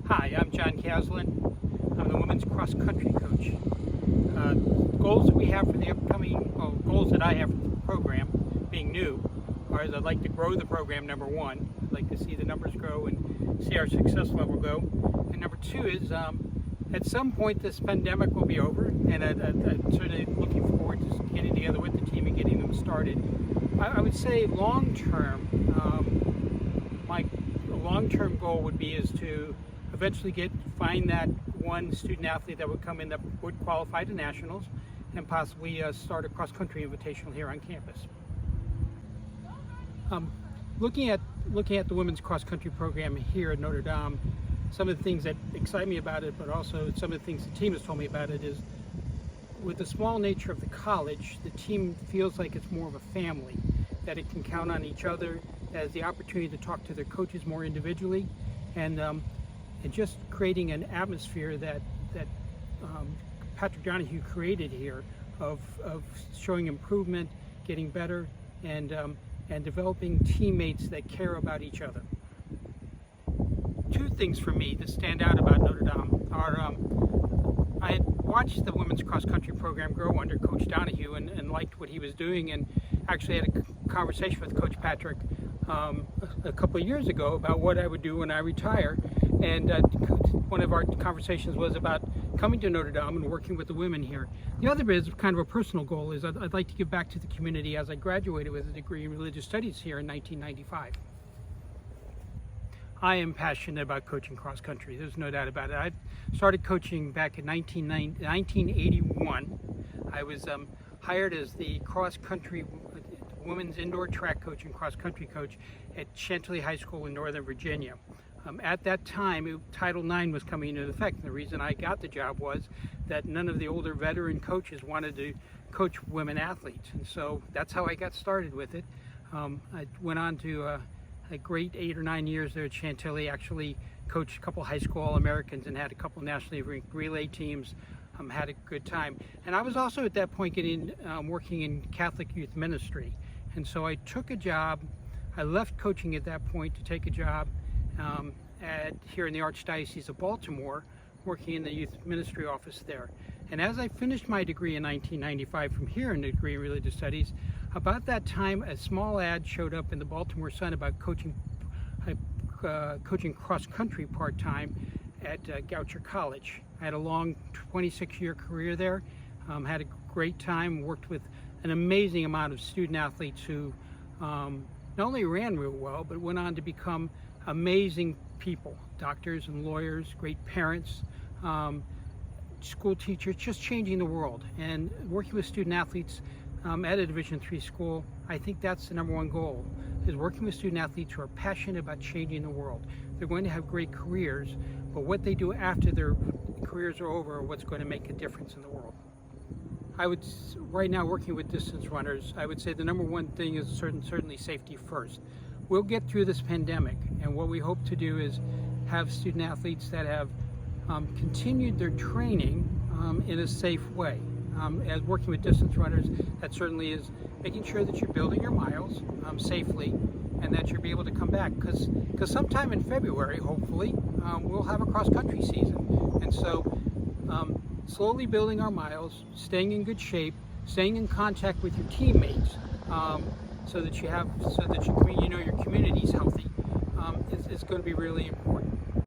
Hi, I'm John Caslin. I'm the women's cross country coach. Goals that we have for the upcoming, goals that I have for the program, being new, are I'd like to grow the program, number one. I'd like to see the numbers grow and see our success level go. And number two is at some point this pandemic will be over, and I'm certainly looking forward to getting together with the team and getting them started. I would say long term, my long-term goal would be is to eventually find that one student athlete that would come in that would qualify to nationals and possibly start a cross-country invitational here on campus. Looking at the women's cross-country program here at Notre Dame, some of the things that excite me about it, but also some of the things the team has told me about it, is with the small nature of the college, the team feels like it's more of a family, that it can count on each other, has the opportunity to talk to their coaches more individually, and just creating an atmosphere that Patrick Donahue created here of showing improvement, getting better, and developing teammates that care about each other. Two things for me that stand out about Notre Dame are I had watched the women's cross-country program grow under Coach Donahue and liked what he was doing, and actually had a conversation with Coach Patrick a couple of years ago about what I would do when I retire, and one of our conversations was about coming to Notre Dame and working with the women here. The other is kind of a personal goal, is I'd like to give back to the community as I graduated with a degree in religious studies here in 1995. I am passionate about coaching cross country, there's no doubt about it. I started coaching back in 1981. I was hired as the cross country women's indoor track coach and cross country coach at Chantilly High School in Northern Virginia. At that time, Title IX was coming into effect, and the reason I got the job was that none of the older veteran coaches wanted to coach women athletes, and so that's how I got started with it. I went on to a great 8 or 9 years there at Chantilly, actually coached a couple high school All-Americans and had a couple nationally ranked relay teams, had a good time. And I was also at that point working in Catholic youth ministry. And so I took a job, I left coaching at that point to take a job here in the Archdiocese of Baltimore, working in the youth ministry office there. And as I finished my degree in 1995 from here in the degree in religious studies, about that time a small ad showed up in the Baltimore Sun about coaching cross-country part-time at Goucher College. I had a long 26-year career there, had a great time, worked with an amazing amount of student athletes who not only ran real well, but went on to become amazing people, doctors and lawyers, great parents, school teachers, just changing the world. And working with student athletes at a Division III school, I think that's the number one goal, is working with student athletes who are passionate about changing the world. They're going to have great careers, but what they do after their careers are over are what's going to make a difference in the world. Right now, working with distance runners, I would say the number one thing is certainly safety first. We'll get through this pandemic, and what we hope to do is have student athletes that have continued their training in a safe way. As working with distance runners, that certainly is making sure that you're building your miles safely, and that you'll be able to come back, because sometime in February, hopefully, we'll have a cross-country season. And so slowly building our miles, staying in good shape, staying in contact with your teammates, so that your community's healthy, is going to be really important.